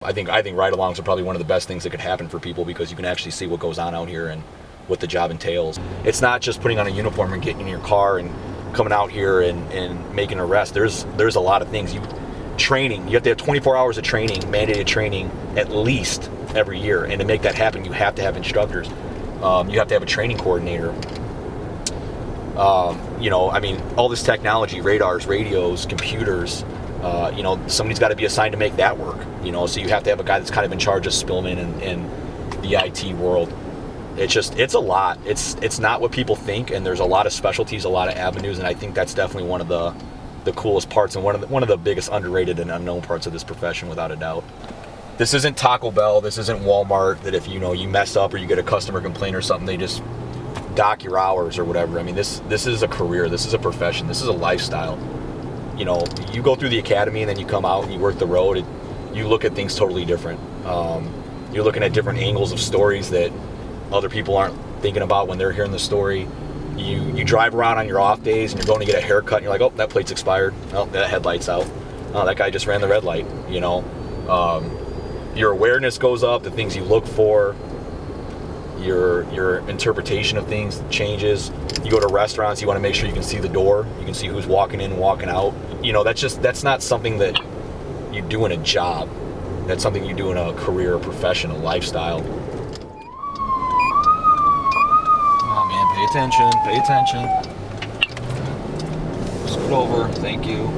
I think ride-alongs are probably one of the best things that could happen for people because you can actually see what goes on out here and what the job entails. It's not just putting on a uniform and getting in your car and coming out here and making an arrest. There's a lot of things. Training, you have to have 24 hours of training, mandated training, at least every year. And to make that happen, you have to have instructors. You have to have a training coordinator. All this technology, radars, radios, computers, somebody's got to be assigned to make that work. So you have to have a guy that's kind of in charge of Spillman and the IT world. It's a lot. It's not what people think, and there's a lot of specialties, a lot of avenues, and I think that's definitely one of the coolest parts and one of the biggest underrated and unknown parts of this profession, without a doubt. This isn't Taco Bell, this isn't Walmart, that if you mess up or you get a customer complaint or something, they just dock your hours or whatever. I mean, this is a career, this is a profession, this is a lifestyle. You go through the academy and then you come out and you work the road, you look at things totally different. You're looking at different angles of stories that other people aren't thinking about when they're hearing the story. You drive around on your off days and you're going to get a haircut and you're like, oh, that plate's expired. Oh, that headlight's out. Oh, that guy just ran the red light. Your awareness goes up, the things you look for, your interpretation of things changes. You go to restaurants, you want to make sure you can see the door, you can see who's walking in and walking out. That's not something that you do in a job. That's something you do in a career, a profession, a lifestyle. Oh man, pay attention. Scoot over, thank you.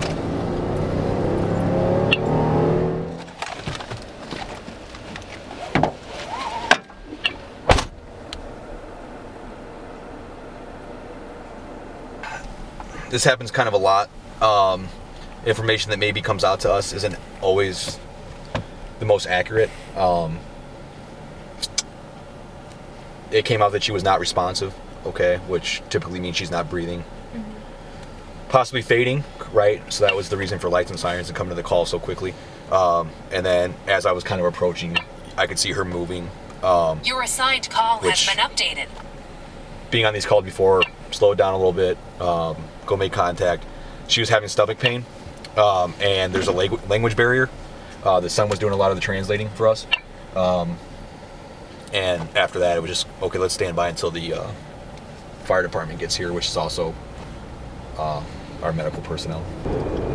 This happens kind of a lot. Information that maybe comes out to us isn't always the most accurate. It came out that she was not responsive, okay, which typically means she's not breathing. Mm-hmm. Possibly fading, right? So that was the reason for lights and sirens and coming to the call so quickly. And then as I was kind of approaching, I could see her moving. Your assigned call has been updated. Being on these calls before, slowed down a little bit, go make contact. She was having stomach pain, and there's a language barrier. The son was doing a lot of the translating for us. And after that, it was just, okay, let's stand by until the fire department gets here, which is also our medical personnel.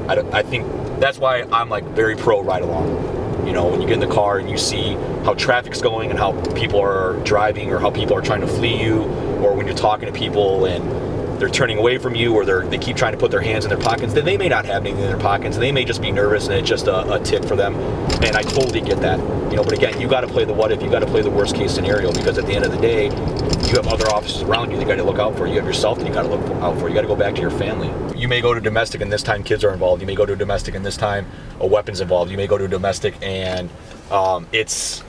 I think that's why I'm like very pro ride along. When you get in the car and you see how traffic's going and how people are driving or how people are trying to flee you, or when you're talking to people and they're turning away from you, or they keep trying to put their hands in their pockets, then they may not have anything in their pockets. They may just be nervous and it's just a tick for them. And I totally get that. But again, you got to play the what if, you got to play the worst case scenario, because at the end of the day, you have other officers around you that got to look out for. You have yourself that you got to look out for. You got to go back to your family. You may go to domestic and this time kids are involved. You may go to a domestic and this time a weapon's involved. You may go to a domestic and it's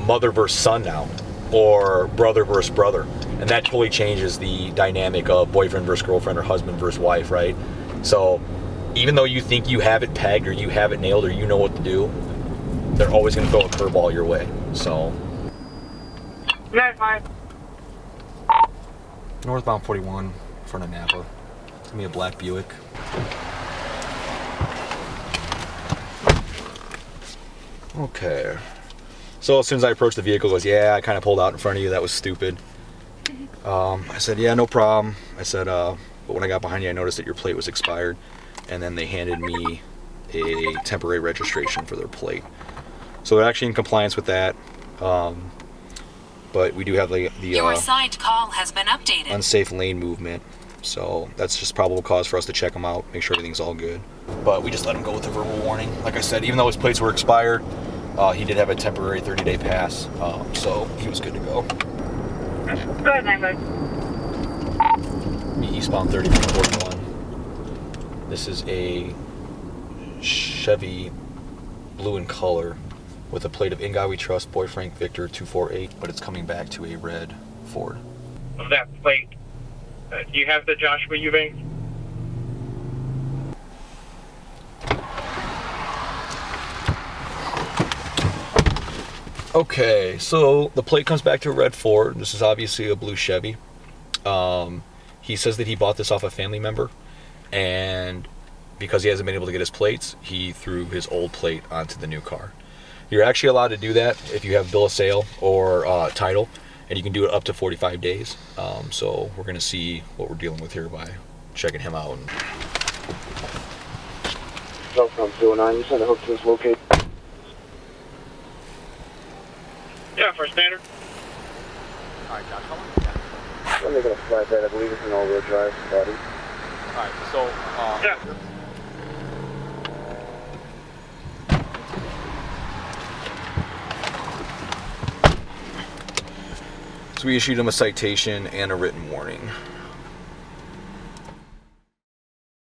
mother versus son now, or brother versus brother, and that totally changes the dynamic of boyfriend versus girlfriend or husband versus wife, right? So even though you think you have it pegged or you have it nailed or you know what to do, they're always going to throw a curveball your way. So northbound 41 in front of Napa. It's gonna be a black Buick. Okay. So as soon as I approached the vehicle, it goes, yeah, I kind of pulled out in front of you. That was stupid. I said, yeah, no problem. I said, but when I got behind you, I noticed that your plate was expired. And then they handed me a temporary registration for their plate. So they're actually in compliance with that. But we do have the your assigned call has been updated. Unsafe lane movement. So that's just probable cause for us to check them out, make sure everything's all good. But we just let him go with a verbal warning. Like I said, even though his plates were expired, he did have a temporary 30-day pass, so he was good to go. Good, neighbor. Eastbound 3041. This is a Chevy, blue in color, with a plate of In God We Trust, Boy Frank Victor 248, but it's coming back to a red Ford. Of that plate, do you have the Joshua Eubanks? Okay, so the plate comes back to a red Ford. This is obviously a blue Chevy. He says that he bought this off a family member, and because he hasn't been able to get his plates, he threw his old plate onto the new car. You're actually allowed to do that if you have bill of sale or title, and you can do it up to 45 days. So we're going to see what we're dealing with here by checking him out. Southbound 209, you sent a hook to this location. Yeah, for standard. All right, Josh, how long? When they're going to fly that, I believe it's an all-wheel drive body. All right, so Yeah. so we issued him a citation and a written warning.